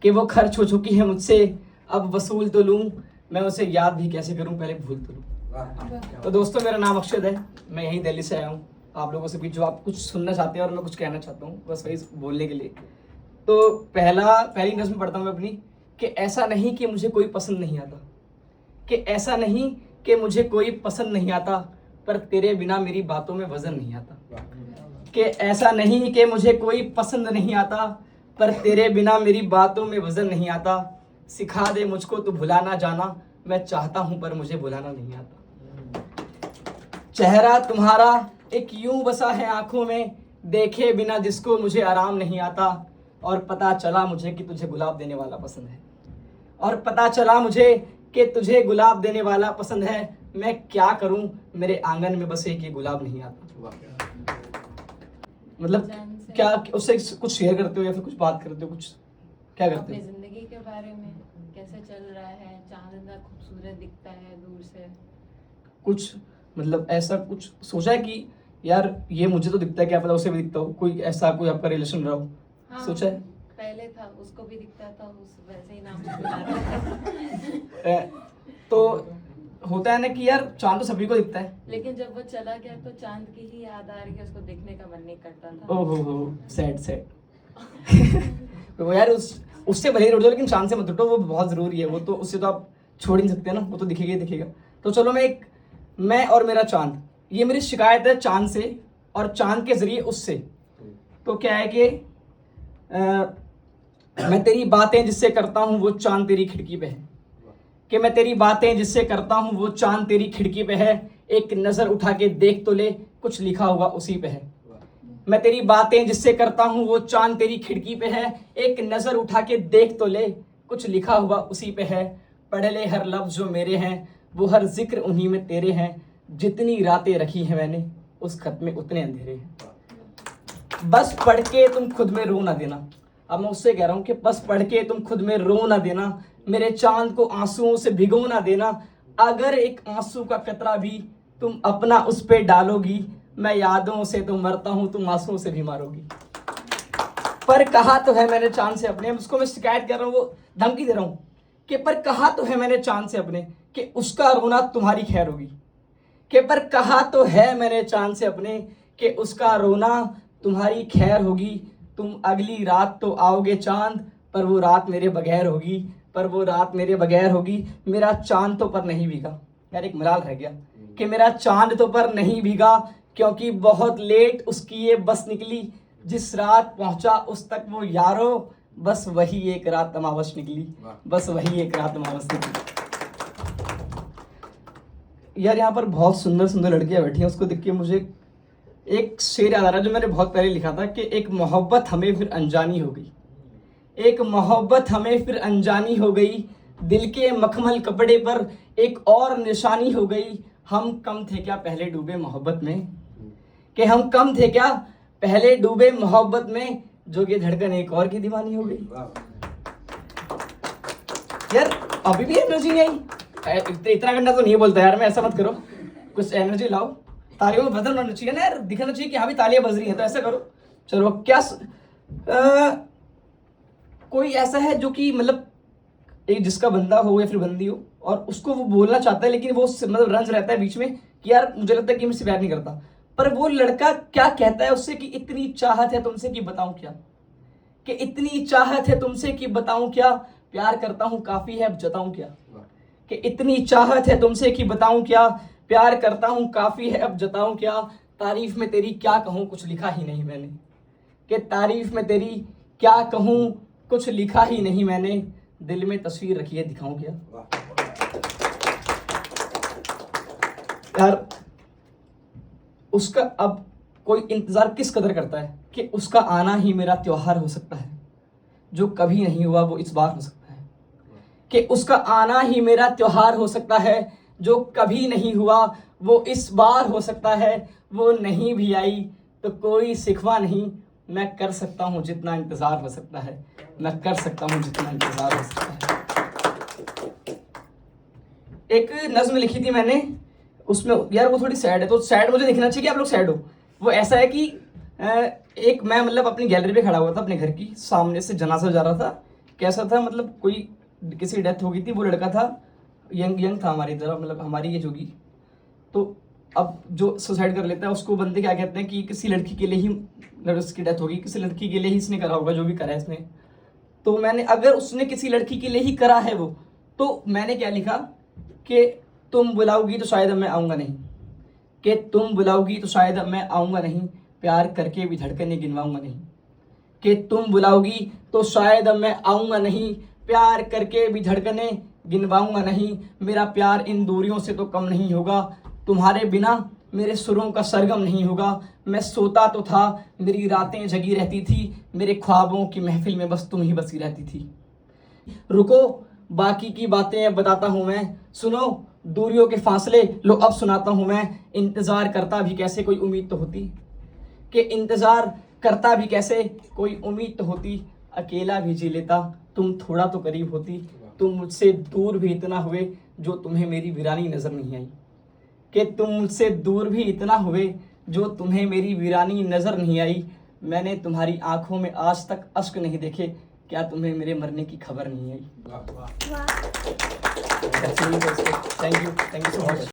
कि वो खर्च हो चुकी है मुझसे, अब वसूल तो लूँ, मैं उसे याद भी कैसे करूँ, पहले भूल तो लूँ। तो दोस्तों मेरा नाम अक्षत है, मैं यहीं दिल्ली से आया हूँ आप लोगों से भी, जो आप कुछ सुनना चाहते हैं और मैं कुछ कहना चाहता हूँ, बस वही बोलने के लिए। तो पहली नज़्म पढ़ता हूँ मैं अपनी, कि ऐसा नहीं कि मुझे कोई पसंद नहीं आता, कि ऐसा नहीं कि मुझे कोई पसंद नहीं आता, पर तेरे बिना मेरी बातों में वजन नहीं आता। कि ऐसा नहीं कि मुझे कोई पसंद नहीं आता, पर तेरे बिना मेरी बातों में वजन नहीं आता। सिखा दे मुझको तू भुलाना जाना, मैं चाहता हूँ पर मुझे भुलाना नहीं आता। चेहरा तुम्हारा एक यूं बसा है आंखों में, देखे बिना जिसको मुझे आराम नहीं आता। और पता चला मुझे कि तुझे गुलाब देने वाला पसंद है, और पता चला मुझे कि तुझे गुलाब देने वाला पसंद है। मैं क्या करूं, मेरे आंगन में बस एक ये गुलाब नहीं आता। मतलब क्या उससे कुछ शेयर करते हो या फिर कुछ बात करते हो, कुछ क्या करते अपनी हो? जिंदगी के बारे में, कैसे चल रहा है, चांद इतना खूबसूरत दिखता है दूर से। कुछ मतलब ऐसा कुछ सोचा है कि यार ये मुझे तो दिखता है, क्या पता उसे भी दिखता हो, कोई ऐसा कोई आपका रिलेशन रहा हो? हाँ, सोचा है? पहले था, उसको भी दिखता था, उस वैसे ही नाम से बुलाता था। तो होता है ना कि यार चांद तो सभी को दिखता है, लेकिन जब वो चला गया तो चांद की ही याद आ रही है, उसको देखने का मन नहीं करता था। ओहो हो, सैड तो यार उससे भले ही रुठ जाओ, लेकिन चांद से मत रुठो, वो बहुत जरूरी है। वो तो उससे तो आप छोड़ ही नहीं सकते ना, वो तो दिखेगा ही दिखेगा। तो चलो मैं और मेरा चांद, ये मेरी शिकायत है चांद से और चांद के जरिए उससे। तो क्या है कि मैं तेरी बातें जिससे करता हूँ वो चांद तेरी खिड़की पे है, कि मैं तेरी बातें जिससे करता हूँ वो चांद तेरी खिड़की पे है। एक नजर उठा के देख तो ले, कुछ लिखा हुआ उसी पे है। मैं तेरी बातें जिससे करता हूँ वो चांद तेरी खिड़की पे है, एक नजर उठा के देख तो ले, कुछ लिखा हुआ उसी पे है। पढ़ ले हर लफ्ज जो मेरे हैं, वो हर जिक्र उन्हीं में तेरे हैं। जितनी रातें रखी हैं मैंने, उस खत में उतने अंधेरे हैं। बस पढ़ के तुम खुद में रो ना देना। अब मैं उससे कह रहा हूँ कि बस पढ़ के तुम खुद में रो ना देना, मेरे चांद को आंसुओं से भिगो ना देना। अगर एक आंसू का कतरा भी तुम अपना उस पे डालोगी, मैं यादों से तो मरता हूं, तुम आंसुओं से भी मारोगी। पर कहा तो है मैंने चांद से अपने, उसको मैं शिकायत कर रहा हूँ, वो धमकी दे रहा हूँ कि पर कहा तो है मैंने चांद से अपने कि उसका रोना तुम्हारी खैर होगी। कि पर कहा तो है मैंने चांद से अपने कि उसका रोना तुम्हारी खैर होगी। तुम अगली रात तो आओगे चांद, पर वो रात मेरे बगैर होगी, पर वो रात मेरे बगैर होगी। मेरा चांद तो पर नहीं भीगा, यार एक मलाल रह गया कि मेरा चांद तो पर नहीं भीगा, क्योंकि बहुत लेट उसकी ये बस निकली। जिस रात पहुंचा उस तक वो यारो, बस वही एक रात अमावस निकली, बस वही एक रात अमावस निकली। यार यहाँ पर बहुत सुंदर सुंदर लड़कियां बैठी हैं, उसको देख के मुझे एक शेर याद आ रहा है जो मैंने बहुत पहले लिखा था कि एक मोहब्बत हमें फिर अनजानी हो गई, एक मोहब्बत हमें फिर अनजानी हो गई। दिल के मखमल कपड़े पर एक और निशानी हो गई। हम कम थे क्या पहले डूबे मोहब्बत में, कि हम कम थे क्या पहले डूबे मोहब्बत में, जो कि धड़कन एक और की दीवानी हो गई। यार अभी भी एनर्जी नहीं आई, इतना घंटा तो नहीं बोलता यार मैं, ऐसा मत करो, कुछ एनर्जी लाओ। तालियों में बदल होना चाहिए ना यार, दिखना चाहिए कि हाँ भी तालियां बज रही हैं, तो ऐसा करो। चलो क्या कोई ऐसा है जो कि मतलब एक जिसका बंदा हो या फिर बंदी हो और उसको वो बोलना चाहता है, लेकिन वो मतलब रंज रहता है बीच में कि यार मुझे लगता है कि मुझसे प्यार नहीं करता, पर वो लड़का क्या कहता है उससे कि इतनी चाहत है तुमसे कि बताऊं क्या, कि इतनी चाहत है तुमसे कि बताऊं क्या, प्यार करता हूं काफी है अब जताऊं क्या। कि इतनी चाहत है तुमसे कि बताऊं क्या, प्यार करता हूं काफी है अब जताऊं क्या। तारीफ में तेरी क्या कहूं कुछ लिखा ही नहीं मैंने, कि तारीफ में तेरी क्या कहूं कुछ लिखा ही नहीं मैंने। दिल में तस्वीर रखी है दिखाऊं क्या। यार उसका अब कोई इंतजार किस कदर करता है कि उसका आना ही मेरा त्योहार हो सकता है, जो कभी नहीं हुआ वो इस बार हो सकता है। कि उसका आना ही मेरा त्योहार हो सकता है, जो कभी नहीं हुआ वो इस बार हो सकता है। वो नहीं भी आई तो कोई सिखवा नहीं, मैं कर सकता हूँ जितना इंतजार हो सकता है, मैं कर सकता हूँ जितना इंतजार हो सकता है। एक नज्म लिखी थी मैंने, उसमें यार वो थोड़ी सैड है, तो सैड मुझे दिखना चाहिए कि आप लोग सैड हो। वो ऐसा है कि एक मैं मतलब अपनी गैलरी पे खड़ा हुआ था अपने घर की, सामने से जनाजा जा रहा था, कैसा था, मतलब कोई किसी डेथ हो गई थी, वो लड़का था यंग था हमारी तरह, मतलब हमारी एज होगी। तो अब जो सुसाइड कर लेता है उसको बंदे क्या कहते हैं कि किसी लड़की के लिए ही उसकी डेथ होगी, किसी लड़की के लिए ही इसने करा होगा जो भी करा है इसने। तो मैंने, अगर उसने किसी लड़की के लिए ही करा है वो, तो मैंने क्या लिखा कि तुम बुलाओगी तो शायद मैं आऊँगा नहीं, कि तुम बुलाओगी तो शायद मैं आऊँगा नहीं, प्यार करके भी धड़कने गिनवाऊँगा नहीं, कि तुम बुलाओगी तो शायद मैं आऊँगा नहीं, प्यार करके भी धड़कने गिनवाऊँगा नहीं, मेरा प्यार इन दूरियों से तो कम नहीं होगा, तुम्हारे बिना मेरे सुरों का सरगम नहीं होगा, मैं सोता तो था मेरी रातें जगी रहती थी, मेरे ख्वाबों की महफिल में बस तुम ही बसी रहती थी। रुको बाकी की बातें बताता हूँ मैं, सुनो दूरियों के फासले लो अब सुनाता हूँ मैं, इंतज़ार करता भी कैसे कोई उम्मीद तो होती, कि इंतज़ार करता भी कैसे कोई उम्मीद तो होती, अकेला भी जी लेता तुम थोड़ा तो करीब होती, तुम मुझसे दूर भी इतना हुए जो तुम्हें मेरी वीरानी नज़र नहीं आई, कि तुम मुझसे दूर भी इतना हुए जो तुम्हें मेरी वीरानी नज़र नहीं आई, मैंने तुम्हारी आंखों में आज तक अश्क नहीं देखे, क्या तुम्हें मेरे मरने की खबर नहीं आई। Thank you so much.